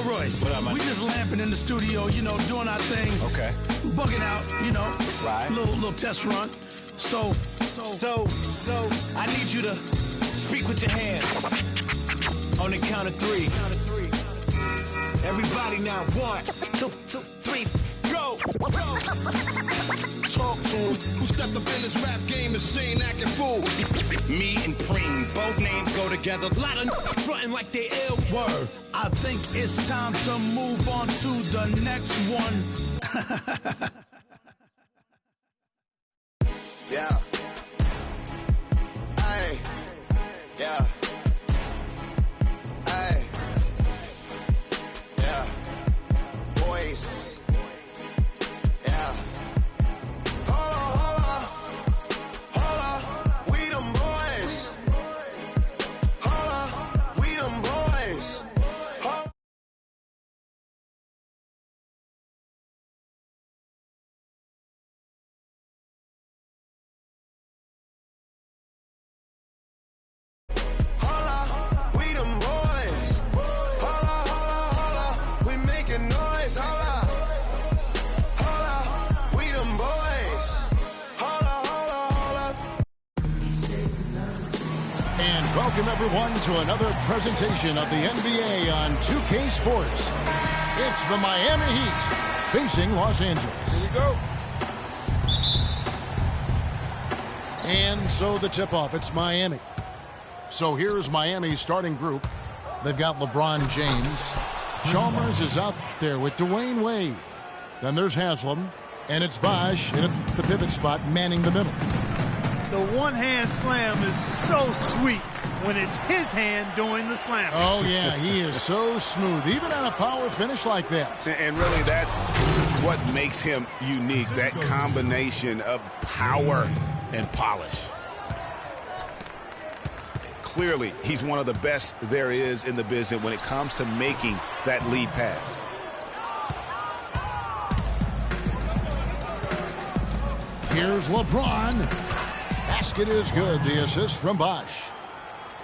Yo, Royce. What up, man? We just lamping in the studio, you know, doing our thing. Okay. Bugging out, you know. Right. Little test run. So, I need you to speak with your hands on the count of three. Everybody now, 1, 2, 3, go. Talk to him. Who stepped up in this rap game and saying acting fool? Me and Preem, both names go together. Lot of frontin' like they ill. word. I think it's time to move on to the next one. Yeah. Hey. Yeah. Hey. Yeah. Boys. Yeah. Hold on. We them boys. Hold on. We them boys. We them boys. Hold on. We making noise. Hold on. We them boys. Hold on. And welcome everyone to another presentation of the NBA on 2K Sports. It's the Miami Heat facing Los Angeles. Here we go. And so the tip-off, it's Miami. So here's Miami's starting group. They've got LeBron James. Chalmers is out there with Dwayne Wade. Then there's Haslam. And it's Bosh in at the pivot spot, manning the middle. The one-hand slam is so sweet when it's his hand doing the slam. Oh, yeah, he is so smooth, even on a power finish like that. And really, that's what makes him unique, that combination of power and polish. Clearly, he's one of the best there is in the business when it comes to making that lead pass. Here's LeBron. Basket is good. The assist from Bosh.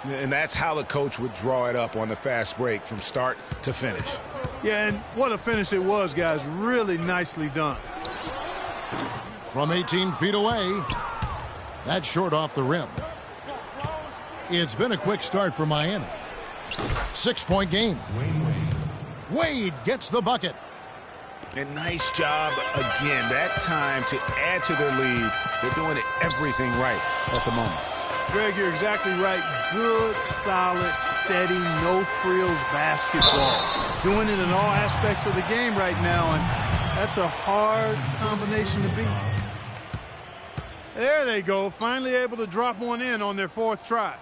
And that's how the coach would draw it up on the fast break from start to finish. Yeah, and what a finish it was, guys. Really nicely done. From 18 feet away. That's short off the rim. It's been a quick start for Miami. 6-point game. Wade gets the bucket. And nice job again, that time to add to their lead. They're doing everything right at the moment. Greg, you're exactly right. Good, solid, steady, no-frills basketball. Doing it in all aspects of the game right now, and that's a hard combination to beat. There they go, finally able to drop one in on their fourth try.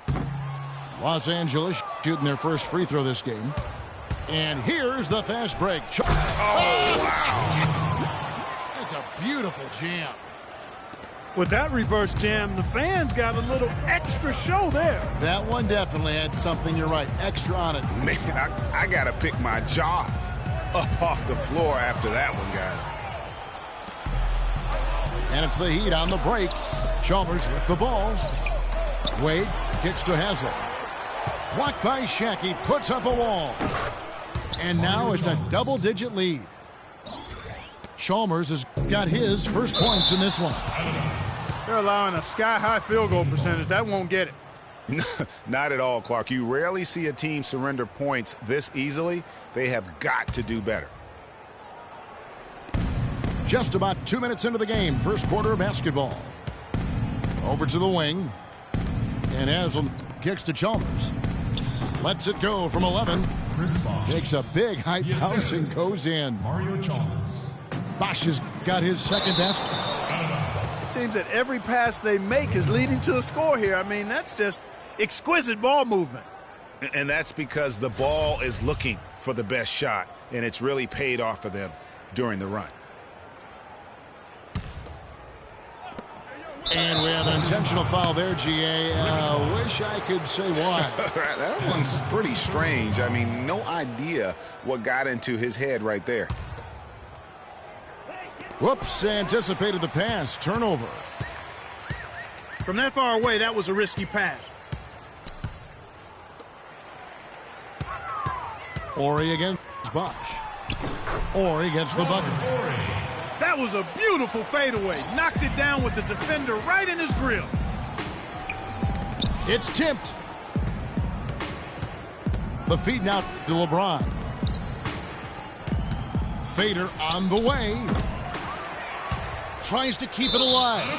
Los Angeles shooting their first free throw this game. And here's the fast break. Oh, wow. That's a beautiful jam. With that reverse jam, the fans got a little extra show there. That one definitely had something, you're right, extra on it. Man, I got to pick my jaw up off the floor after that one, guys. And it's the Heat on the break. Chalmers with the ball. Wade kicks to Haslam. Blocked by Shaq. He puts up a wall. And now it's a double-digit lead. Chalmers has got his first points in this one. They're allowing a sky-high field goal percentage. That won't get it. Not at all, Clark. You rarely see a team surrender points this easily. They have got to do better. Just about 2 minutes into the game. First quarter of basketball. Over to the wing. And Haslam kicks to Chalmers. Lets it go from 11. Takes a big high bounce and goes in. Mario Chalmers. Bosh has got his second basket. It seems that every pass they make is leading to a score here. I mean, that's just exquisite ball movement. And that's because the ball is looking for the best shot, and it's really paid off for them during the run. And we have an intentional foul there, GA. Wish I could say why. That one's pretty strange. I mean, no idea what got into his head right there. Whoops, anticipated the pass. Turnover. From that far away, that was a risky pass. Horry against Bosh. Ori gets the bucket. That was a beautiful fadeaway. Knocked it down with the defender right in his grill. It's tipped. The feed now to LeBron. Fader on the way. Tries to keep it alive.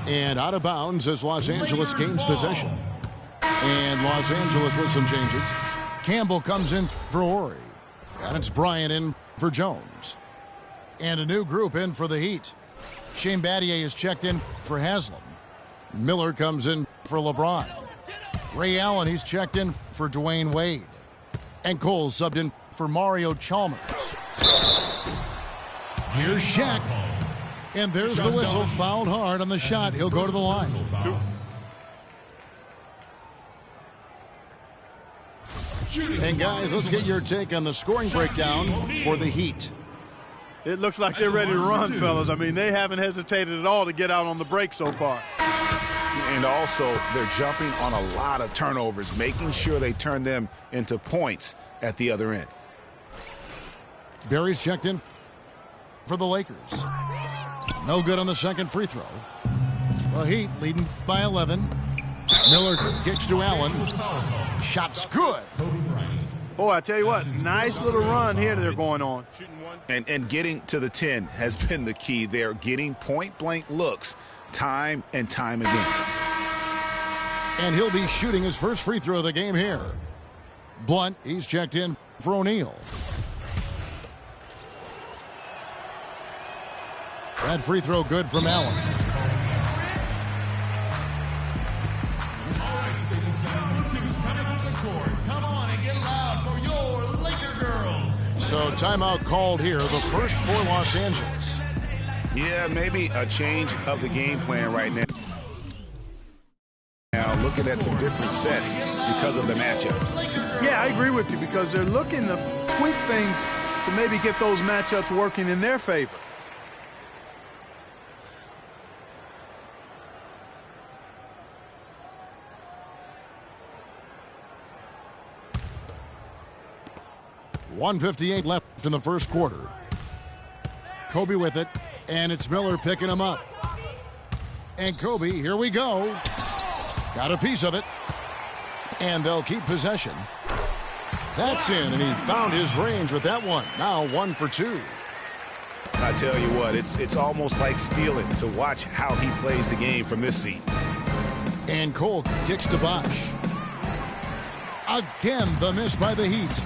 And out of bounds as Los Angeles gains possession. And Los Angeles with some changes. Campbell comes in for Ori. And it's Bryant in for Jones. And a new group in for the Heat. Shane Battier is checked in for Haslam. Miller comes in for LeBron. Ray Allen, he's checked in for Dwayne Wade. And Cole subbed in for Mario Chalmers. Here's Shaq. And there's the whistle. Fouled hard on the shot. He'll go to the line. And guys, let's get your take on the scoring breakdown for the Heat. It looks like they're ready to run, fellas. I mean, they haven't hesitated at all to get out on the break so far. And also, they're jumping on a lot of turnovers, making sure they turn them into points at the other end. Barry's checked in for the Lakers. No good on the second free throw. The Heat leading by 11. Miller kicks to Allen. Shot's good. Boy, I tell you what, nice little run here they're going on. And getting to the 10 has been the key. They're getting point-blank looks time and time again. And he'll be shooting his first free throw of the game here. Blunt, he's checked in for O'Neal. That free throw good from Allen. So timeout called here, the first for Los Angeles. Yeah, maybe a change of the game plan right now. Now looking at some different sets because of the matchup. Yeah, I agree with you because they're looking to tweak things to maybe get those matchups working in their favor. .158 left in the first quarter. Kobe with it, and it's Miller picking him up. And Kobe, here we go. Got a piece of it. And they'll keep possession. That's in, and he found his range with that one. Now 1 for 2. I tell you what, it's almost like stealing to watch how he plays the game from this seat. And Cole kicks to Bosh. Again, the miss by the Heat.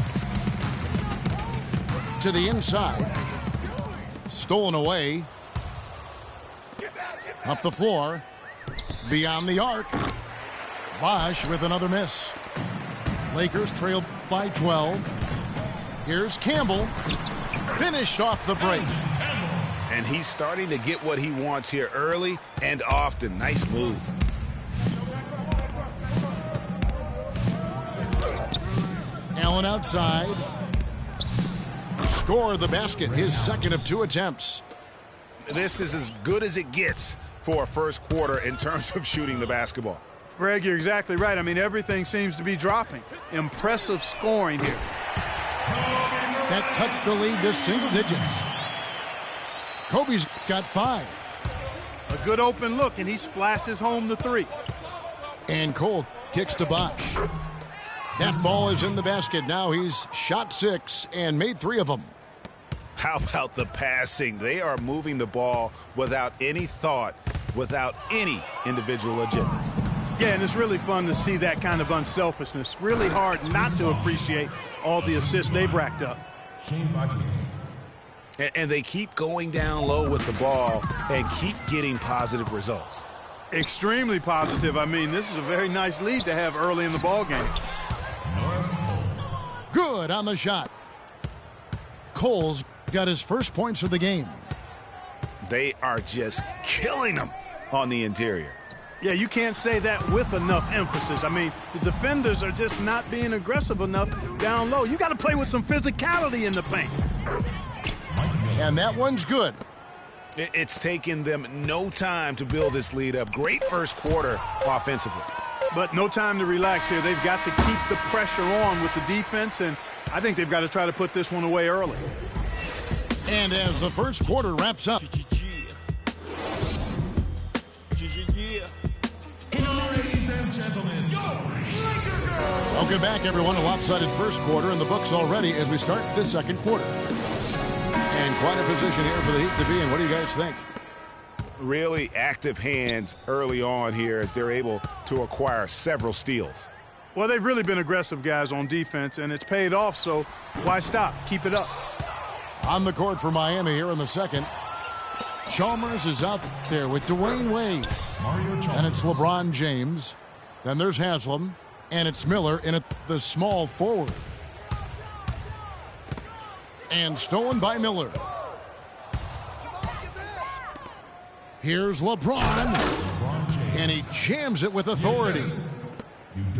To the inside. Stolen away. Up the floor. Beyond the arc. Bosh with another miss. Lakers trail by 12. Here's Campbell. Finished off the break. And he's starting to get what he wants here early and often. Nice move. Allen outside. Score the basket, his second of 2 attempts. This is as good as it gets for a first quarter in terms of shooting the basketball. Greg, you're exactly right. I mean, everything seems to be dropping. Impressive scoring here. That cuts the lead to single digits. Kobe's got 5. A good open look, and he splashes home the 3. And Cole kicks to Bosh. That ball is in the basket. Now he's shot 6 and made 3 of them. How about the passing? They are moving the ball without any thought, without any individual agendas. Yeah, and it's really fun to see that kind of unselfishness. Really hard not to appreciate all the assists they've racked up. And they keep going down low with the ball and keep getting positive results. Extremely positive. I mean, this is a very nice lead to have early in the ball game. Good on the shot. Cole's got his first points of the game. They are just killing them on the interior. Yeah, you can't say that with enough emphasis. I mean, the defenders are just not being aggressive enough down low. You got to play with some physicality in the paint. And that one's good. It's taken them no time to build this lead up. Great first quarter offensively. But no time to relax here. They've got to keep the pressure on with the defense, and I think they've got to try to put this one away early. And as the first quarter wraps up, Ladies and gentlemen, welcome back, everyone. A lopsided first quarter in the books already as we start this second quarter. And quite a position here for the Heat to be in. What do you guys think? Really active hands early on here as they're able to acquire several steals. Well, they've really been aggressive guys on defense, and it's paid off, so why stop? Keep it up. On the court for Miami here in the second. Chalmers is out there with Dwayne Wade. And it's LeBron James. Then there's Haslam. And it's Miller in the small forward. And stolen by Miller. Here's LeBron. And he jams it with authority.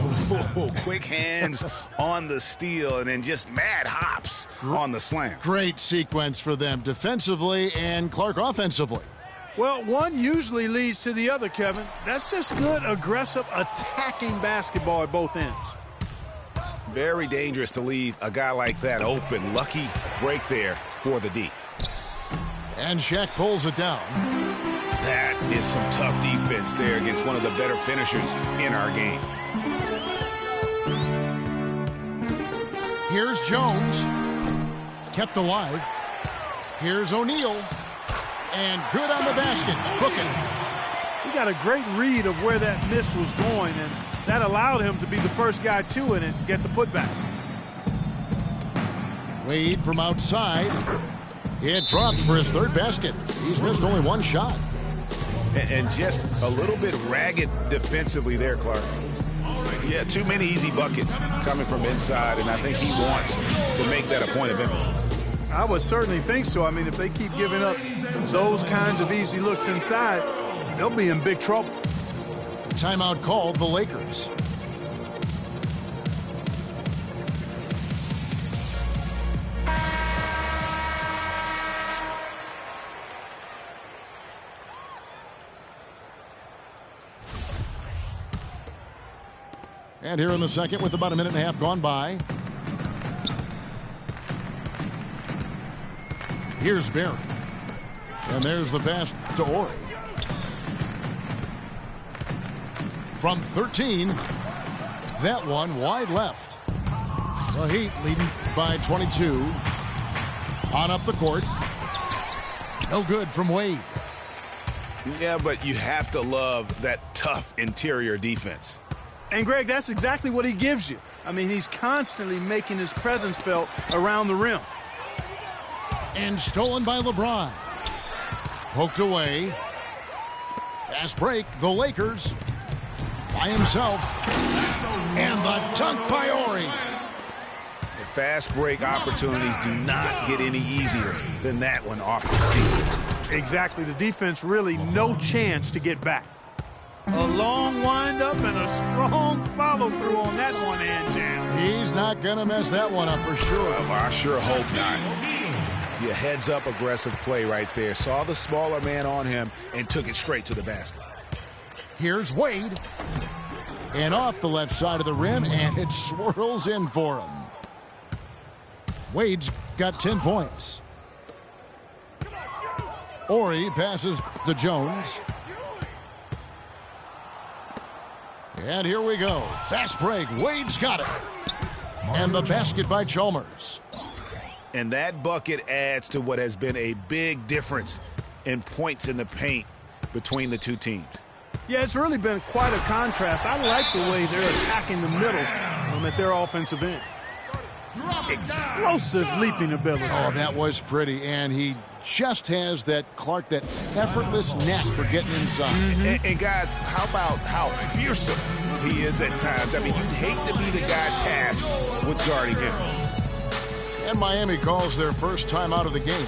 Oh, quick hands on the steal and then just mad hops on the slam. Great sequence for them defensively and Clark offensively. Well, one usually leads to the other, Kevin. That's just good, aggressive, attacking basketball at both ends. Very dangerous to leave a guy like that open. Lucky break there for the D. And Shaq pulls it down. That is some tough defense there against one of the better finishers in our game. Here's Jones. Kept alive. Here's O'Neal. And good on the basket. Booking. He got a great read of where that miss was going, and that allowed him to be the first guy to it and get the putback. Wade from outside. It drops for his third basket. He's missed only one shot. And just a little bit ragged defensively there, Clark. Yeah, too many easy buckets coming from inside, and I think he wants to make that a point of emphasis. I would certainly think so. I mean, if they keep giving up those kinds of easy looks inside, they'll be in big trouble. Timeout called the Lakers. And here in the second with about a minute and a half gone by. Here's Barry. And there's the pass to Ori. From 13, that one wide left. The Heat leading by 22. On up the court. No good from Wade. Yeah, but you have to love that tough interior defense. And, Greg, that's exactly what he gives you. I mean, he's constantly making his presence felt around the rim. And stolen by LeBron. Poked away. Fast break, the Lakers. By himself. And the dunk by Ori. Fast break opportunities do not get any easier than that one off the steal. Exactly. The defense really no chance to get back. A long windup and a strong follow-through on that one-hand jam. He's not going to mess that one up for sure. Well, I sure hope not. Yeah, heads-up aggressive play right there. Saw the smaller man on him and took it straight to the basket. Here's Wade. And off the left side of the rim, and it swirls in for him. Wade's got 10 points. Ori passes to Jones. And here we go. Fast break. Wade's got it. And the basket by Chalmers. And that bucket adds to what has been a big difference in points in the paint between the two teams. Yeah, it's really been quite a contrast. I like the way they're attacking the middle at their offensive end. Explosive leaping ability. Oh, that was pretty. And he just has that, Clark, that effortless knack for getting inside. Mm-hmm. And guys, how about how fearsome he is at times? I mean, you'd hate to be the guy tasked with guarding him. And Miami calls their first time out of the game.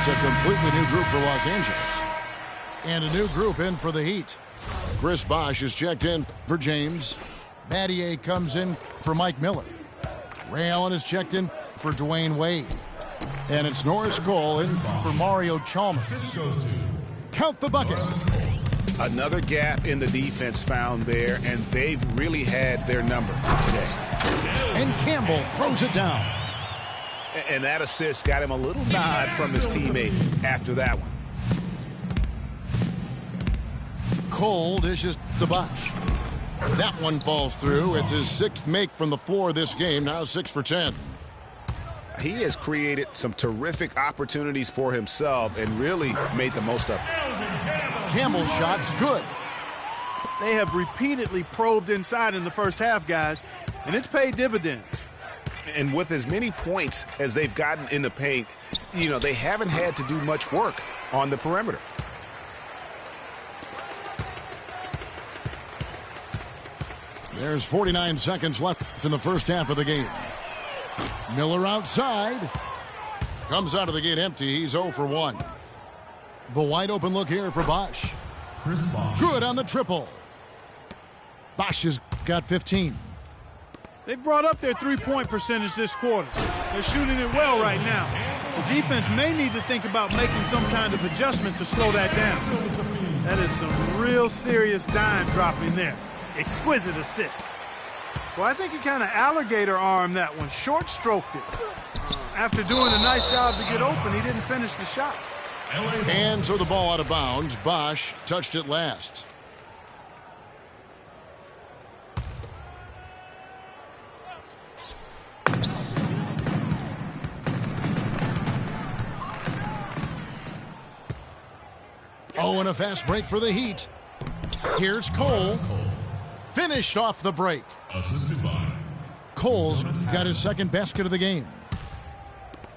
It's a completely new group for Los Angeles. And a new group in for the Heat. Chris Bosh is checked in for James. Mattier comes in for Mike Miller. Ray Allen is checked in for Dwayne Wade. And it's Norris Cole in for Mario Chalmers. Count the buckets. Another gap in the defense found there, and they've really had their number today. And Campbell throws it down. And that assist got him a little nod from his teammate after that one. Cole dishes to Bosh. That one falls through. It's his 6th make from the floor this game, now 6 for 10. He has created some terrific opportunities for himself and really made the most of it. Campbell's shot's good. They have repeatedly probed inside in the first half, guys, and it's paid dividends. And with as many points as they've gotten in the paint, they haven't had to do much work on the perimeter. There's 49 seconds left in the first half of the game. Miller outside. Comes out of the gate empty. He's 0 for 1. The wide open look here for Bosh. Chris Bosh. Good on the triple. Bosh has got 15. They've brought up their three-point percentage this quarter. They're shooting it well right now. The defense may need to think about making some kind of adjustment to slow that down. That is some real serious dime dropping there. Exquisite assist. Well, I think he kind of alligator armed that one, short stroked it. After doing a nice job to get open, he didn't finish the shot. And so the ball out of bounds. Bosh touched it last. Oh, and a fast break for the Heat. Here's Cole. Finished off the break. Assisted by Cole's got his 2nd basket of the game.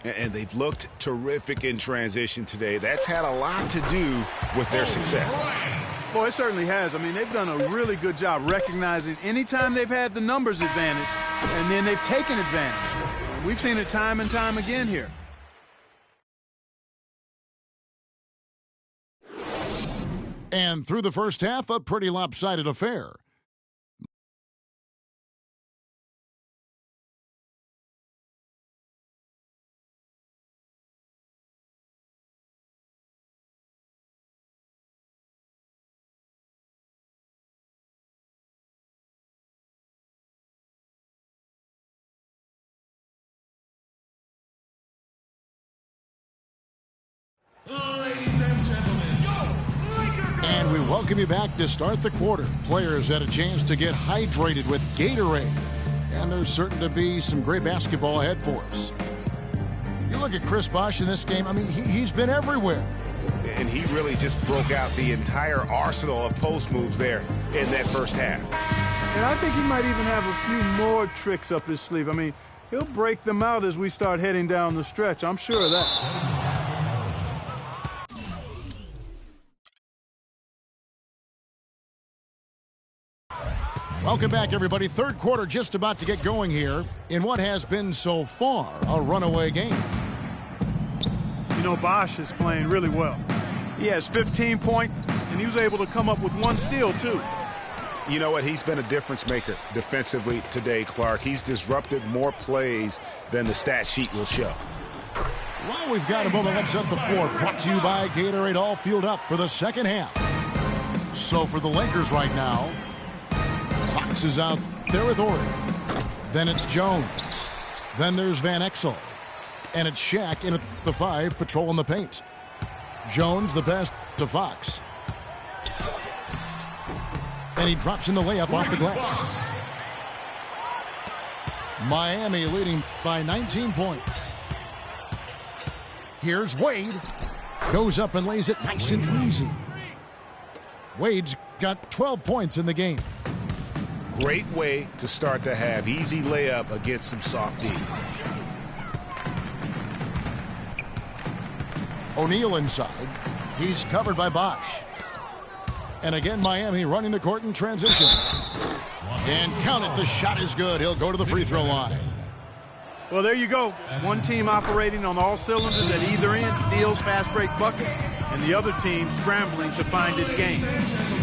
And they've looked terrific in transition today. That's had a lot to do with their success. Boy, it certainly has. I mean, they've done a really good job recognizing anytime they've had the numbers advantage, and then they've taken advantage. We've seen it time and time again here. And through the first half, a pretty lopsided affair. Ladies and gentlemen, And we welcome you back to start the quarter. Players had a chance to get hydrated with Gatorade. And there's certain to be some great basketball ahead for us. You look at Chris Bosh in this game, I mean, he's been everywhere. And he really just broke out the entire arsenal of post moves there in that first half. And I think he might even have a few more tricks up his sleeve. I mean, he'll break them out as we start heading down the stretch. I'm sure of that. Welcome back, everybody. Third quarter just about to get going here in what has been so far a runaway game. You know, Bosh is playing really well. He has 15 points, and he was able to come up with 1 steal, too. You know what? He's been a difference maker defensively today, Clark. He's disrupted more plays than the stat sheet will show. Well, we've got a moment. Let's set the floor. Brought to you by Gatorade, all fueled up for the second half. So for the Lakers right now, Fox is out there with Horry. Then it's Jones. Then there's Van Exel. And it's Shaq in at the 5, patrolling the paint. Jones the pass to Fox. And he drops in the layup off the glass. Miami leading by 19 points. Here's Wade. Goes up and lays it nice and easy. Wade's got 12 points in the game. Great way to start the half. Easy layup against some soft D. O'Neal inside. He's covered by Bosh. And again, Miami running the court in transition. And count it, the shot is good. He'll go to the free throw line. Well, there you go. One team operating on all cylinders at either end, steals, fast break buckets, and the other team scrambling to find its game.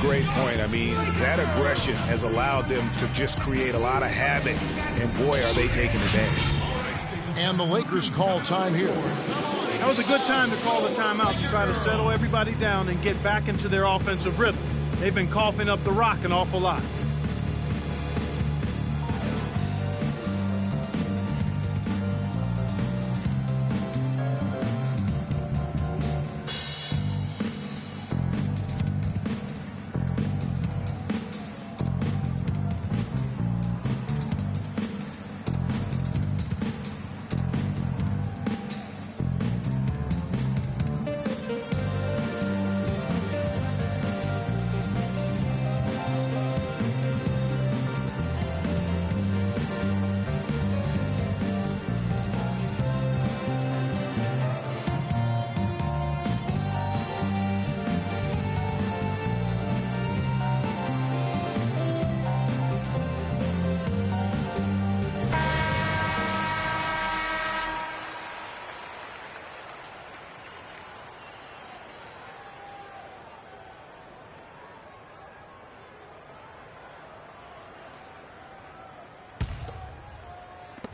Great point. I mean, that aggression has allowed them to just create a lot of havoc, and boy, are they taking advantage. And the Lakers call time here. That was a good time to call the timeout to try to settle everybody down and get back into their offensive rhythm. They've been coughing up the rock an awful lot.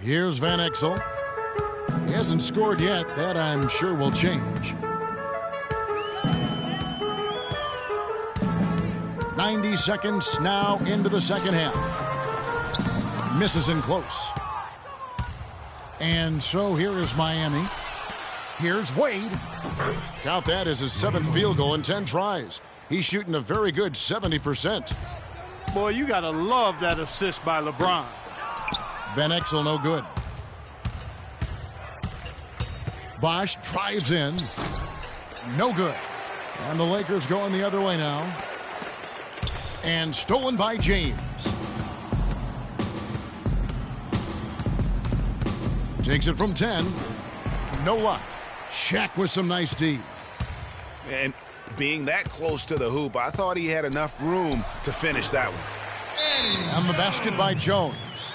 Here's Van Exel. He hasn't scored yet. That, I'm sure, will change. 90 seconds now into the second half. Misses in close. And so here is Miami. Here's Wade. Count that as his 7th field goal in 10 tries. He's shooting a very good 70%. Boy, you got to love that assist by LeBron. Van Exel no good. Bosch drives in. No good. And the Lakers going the other way now. And stolen by James. Takes it from 10. No luck. Shaq with some nice D. And being that close to the hoop, I thought he had enough room to finish that one. And the basket by Jones.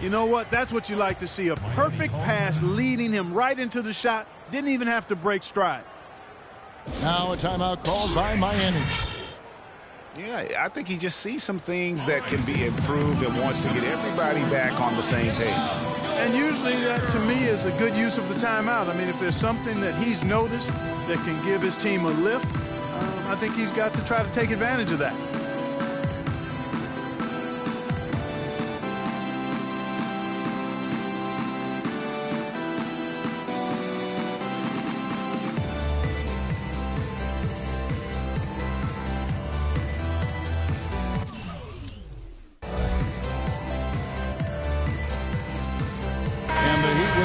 You know what? That's what you like to see. A perfect pass leading him right into the shot. Didn't even have to break stride. Now a timeout called by Miami. Yeah, I think he just sees some things that can be improved and wants to get everybody back on the same page. And usually that, to me, is a good use of the timeout. I mean, if there's something that he's noticed that can give his team a lift, I think he's got to try to take advantage of that.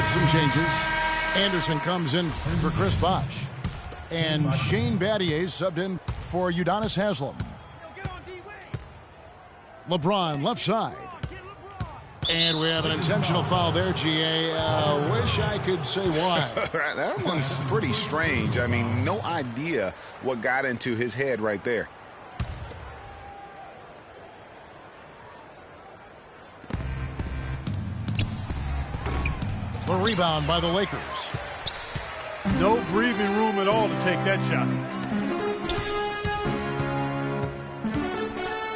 Some changes. Anderson comes in for Chris Bosh. And Shane Battier subbed in for Udonis Haslem. LeBron left side. And we have an intentional foul there, GA. Wish I could say why. That one's pretty strange. I mean, no idea what got into his head right there. The rebound by the Lakers. No breathing room at all to take that shot.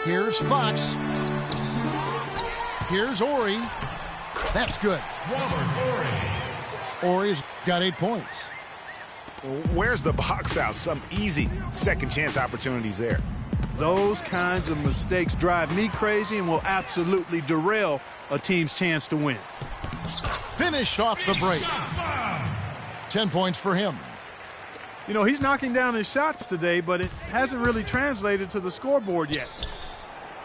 Here's Fox. Here's Ori. That's good. Ori's got 8 points. Where's the box out? Some easy second chance opportunities there. Those kinds of mistakes drive me crazy and will absolutely derail a team's chance to win. Finished off the break. 10 points for him. You know, he's knocking down his shots today, but it hasn't really translated to the scoreboard yet.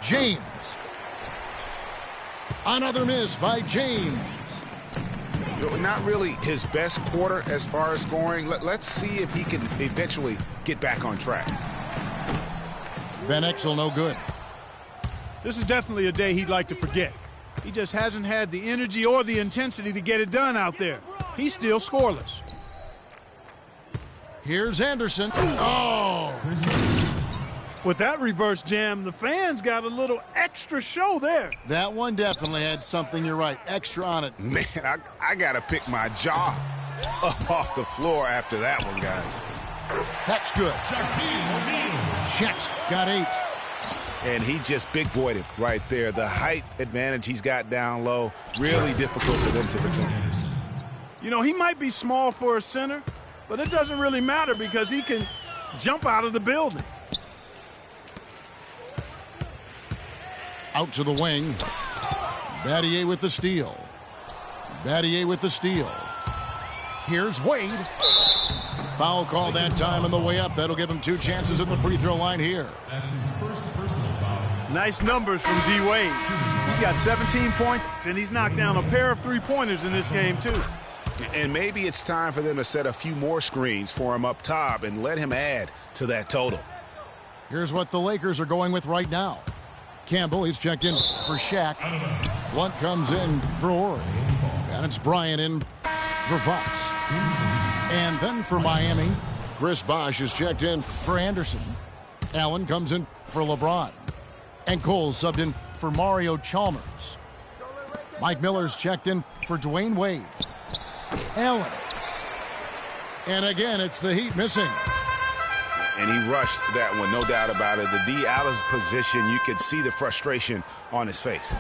James. Another miss by James. Not really his best quarter as far as scoring. Let's see if he can eventually get back on track. Van Exel no good. This is definitely a day he'd like to forget. He just hasn't had the energy or the intensity to get it done out there. He's still scoreless. Here's Anderson. Oh! With that reverse jam, the fans got a little extra show there. That one definitely had something, you're right, extra on it. Man, I got to pick my jaw up off the floor after that one, guys. That's good. Shaq's got 8. And he just big-boyed it right there. The height advantage he's got down low, really difficult for them to defend. You know, he might be small for a center, but it doesn't really matter because he can jump out of the building. Out to the wing. Battier with the steal. Battier with the steal. Here's Wade. Foul call that time on the way up. That'll give him 2 chances at the free throw line here. That's his first personal foul. Nice numbers from D. Wade. He's got 17 points, and he's knocked down a pair of 3-pointers in this game, too. And maybe it's time for them to set a few more screens for him up top and let him add to that total. Here's what the Lakers are going with right now. Campbell, he's checked in for Shaq. Blunt comes in for Horry. And it's Bryant in for Fox. And then for Miami, Chris Bosh is checked in for Anderson. Allen comes in for LeBron. And Cole subbed in for Mario Chalmers. Mike Miller's checked in for Dwayne Wade. Allen. And again, it's the Heat missing. And he rushed that one, no doubt about it. The D. Allen's position, you could see the frustration on his face.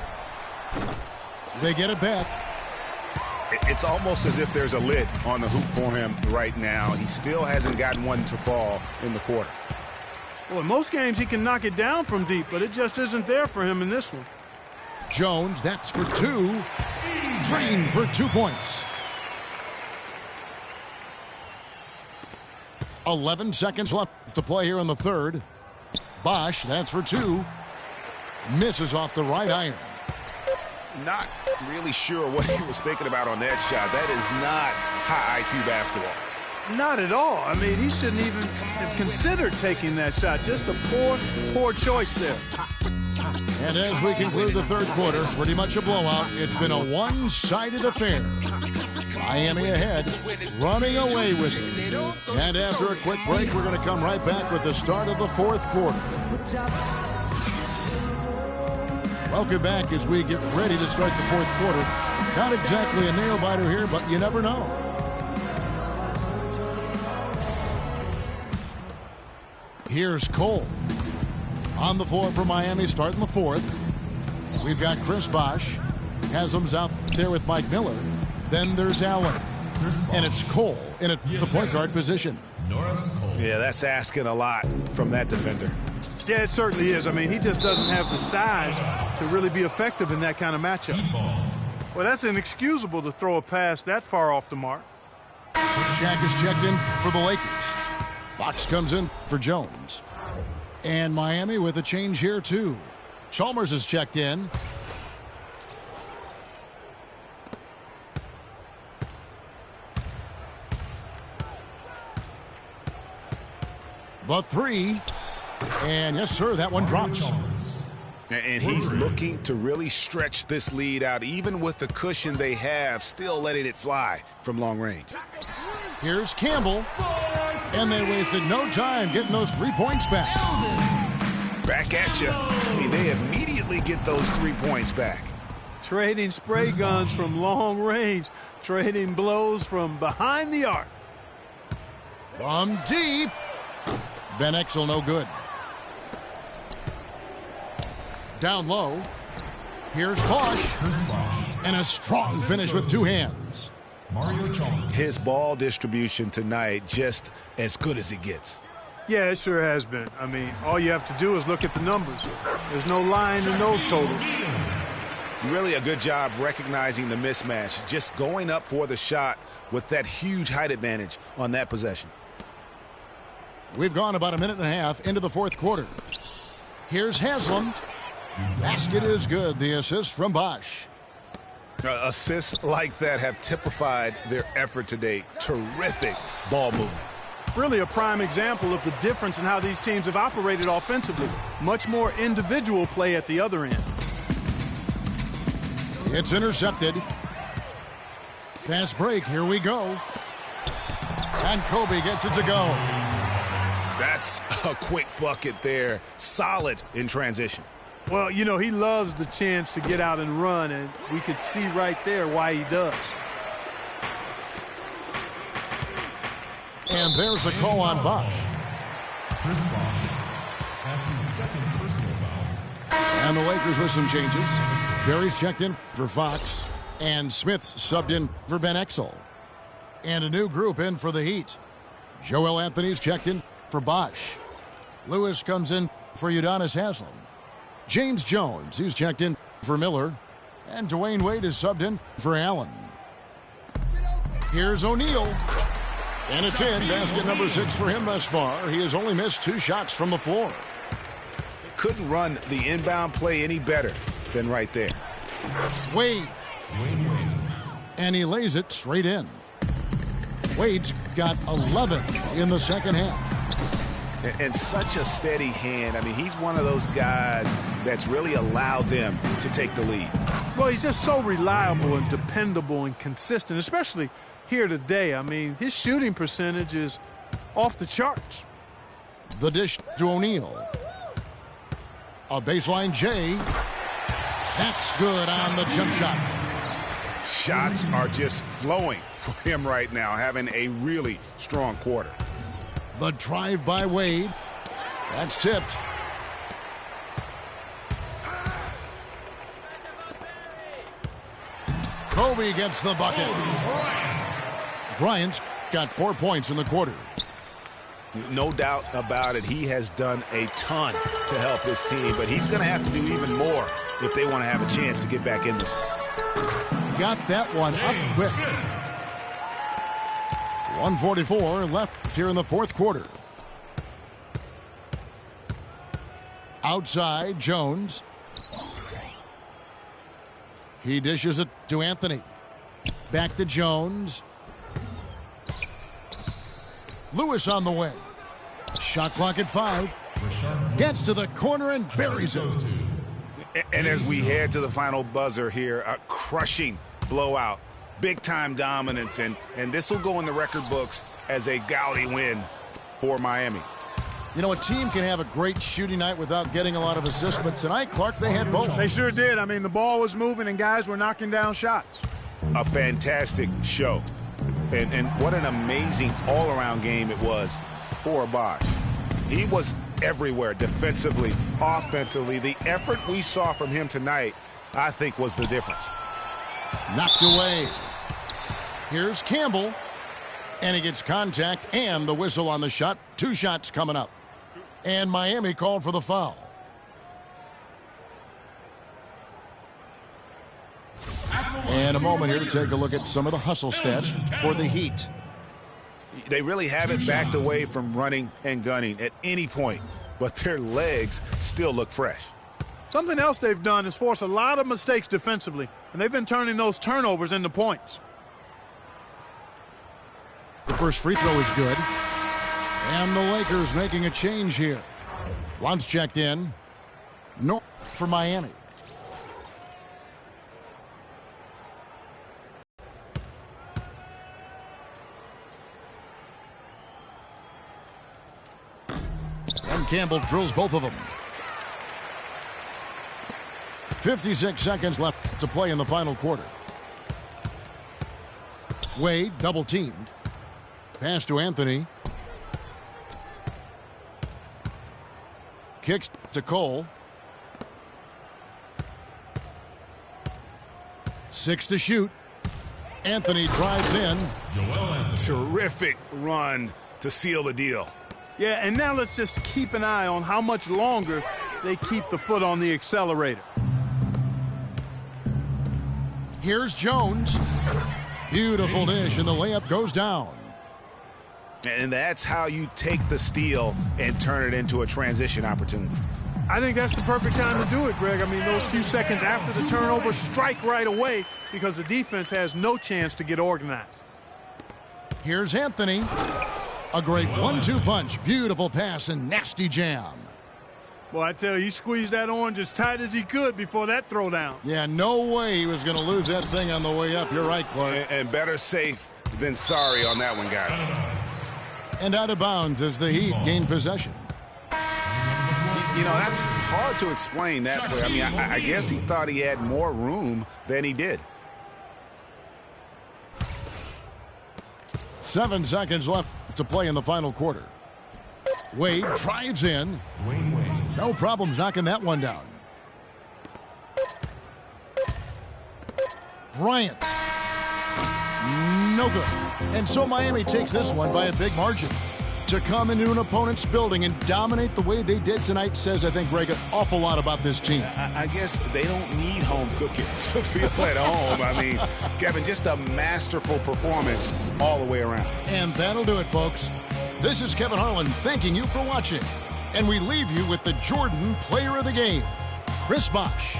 They get it back. It's almost as if there's a lid on the hoop for him right now. He still hasn't gotten one to fall in the quarter. Well, in most games, he can knock it down from deep, but it just isn't there for him in this one. Jones, that's for 2. Green for 2 points. 11 seconds left to play here in the third. Bosh, that's for 2. Misses off the right iron. Not really sure what he was thinking about on that shot. That is not high IQ basketball. Not at all. I mean, he shouldn't even have considered taking that shot. Just a poor choice there. And as we conclude the third quarter, pretty much a blowout. It's been a one-sided affair. Miami ahead, running away with it. And after a quick break, we're going to come right back with the start of the fourth quarter. Welcome back as we get ready to start the fourth quarter. Not exactly a nail-biter here, but you never know. Here's Cole. On the floor for Miami, starting the fourth. We've got Chris Bosh. Haslam's out there with Mike Miller. Then there's Allen. And it's Cole in the point guard position. Norris Cole. Yeah, that's asking a lot from that defender. Yeah, it certainly is. I mean, he just doesn't have the size to really be effective in that kind of matchup. Well, that's inexcusable to throw a pass that far off the mark. Shaq is checked in for the Lakers. Fox comes in for Jones. And Miami with a change here, too. Chalmers is checked in. The 3. And yes, sir, that one drops. And he's looking to really stretch this lead out, even with the cushion they have, still letting it fly from long range. Here's Campbell. And they wasted no time getting those 3 points back. Back at you. I mean, they immediately get those 3 points back. Trading spray guns from long range. Trading blows from behind the arc. From deep. Van Exel no good. Down low. Here's Bosh. And a strong finish with 2 hands. Mario Chalmers. His ball distribution tonight just as good as it gets. Yeah, it sure has been. I mean, all you have to do is look at the numbers. There's no line in those totals. Really a good job recognizing the mismatch. Just going up for the shot with that huge height advantage on that possession. We've gone about a minute and a half into the fourth quarter. Here's Haslam. Basket is good. The assist from Bosh. Assists like that have typified their effort today. Terrific ball movement. Really a prime example of the difference in how these teams have operated offensively. Much more individual play at the other end. It's intercepted. Fast break. Here we go. And Kobe gets it to go. That's a quick bucket there. Solid in transition. Well, you know, he loves the chance to get out and run, and we could see right there why he does. And there's the call on Bosh. Chris Bosh. That's his second personal foul. And the Lakers with some changes. Barry's checked in for Fox, and Smith's subbed in for Van Exel. And a new group in for the Heat. Joel Anthony's checked in for Bosh. Lewis comes in for Udonis Haslem. James Jones, he's checked in for Miller. And Dwayne Wade is subbed in for Allen. Here's O'Neal. And it's in. Basket number 6 for him thus far. He has only missed 2 shots from the floor. Couldn't run the inbound play any better than right there. Wade. And he lays it straight in. Wade's got 11 in the second half. And such a steady hand. I mean, he's one of those guys that's really allowed them to take the lead. Well, he's just so reliable and dependable and consistent, especially here today. I mean, his shooting percentage is off the charts. The dish to O'Neal. A baseline J. That's good on the jump shot. Shots are just flowing for him right now, having a really strong quarter. The drive by Wade. That's tipped. Kobe gets the bucket. Bryant's got 4 points in the quarter. No doubt about it. He has done a ton to help his team, but he's going to have to do even more if they want to have a chance to get back in this one. Got that one up quick. 1:44 left here in the fourth quarter. Outside, Jones. He dishes it to Anthony. Back to Jones. Lewis on the wing. Shot clock at 5. Gets to the corner and buries it. And as we head to the final buzzer here, a crushing blowout. Big-time dominance, and this will go in the record books as a gaudy win for Miami. You know, a team can have a great shooting night without getting a lot of assists, but tonight, Clark, they had both. They sure did. I mean, the ball was moving and guys were knocking down shots. A fantastic show. And what an amazing all-around game it was for Bosh. He was everywhere defensively, offensively. The effort we saw from him tonight, I think, was the difference. Knocked away. Here's Campbell. And he gets contact and the whistle on the shot. 2 shots coming up. And Miami called for the foul. And a moment here to take a look at some of the hustle stats for the Heat. They really haven't backed away from running and gunning at any point, but their legs still look fresh. Something else they've done is force a lot of mistakes defensively, and they've been turning those turnovers into points. The first free throw is good. And the Lakers making a change here. Luntz checked in. No for Miami. And Campbell drills both of them. 56 seconds left to play in the final quarter. Wade double teamed. Pass to Anthony. Kicks to Cole. 6 to shoot. Anthony drives in. Terrific run to seal the deal. Yeah, and now let's just keep an eye on how much longer they keep the foot on the accelerator. Here's Jones. Beautiful dish, and the layup goes down. And that's how you take the steal and turn it into a transition opportunity. I think that's the perfect time to do it, Greg. I mean, those few seconds after the turnover, strike right away because the defense has no chance to get organized. Here's Anthony. A great 1-2 punch. Beautiful pass and nasty jam. Well, I tell you, he squeezed that orange as tight as he could before that throwdown. Yeah, no way he was going to lose that thing on the way up. You're right, Clark. And better safe than sorry on that one, guys. And out of bounds as the Heat gain possession. You know, that's hard to explain that play. I mean, I guess he thought he had more room than he did. 7 seconds left to play in the final quarter. Wade drives in. No problems knocking that one down. Bryant. No good. And so Miami takes this one by a big margin. To come into an opponent's building and dominate the way they did tonight says, I think, Greg, an awful lot about this team. I guess they don't need home cooking to feel at home. I mean, Kevin, just a masterful performance all the way around. And that'll do it, folks. This is Kevin Harlan thanking you for watching. And we leave you with the Jordan Player of the Game, Chris Bosh.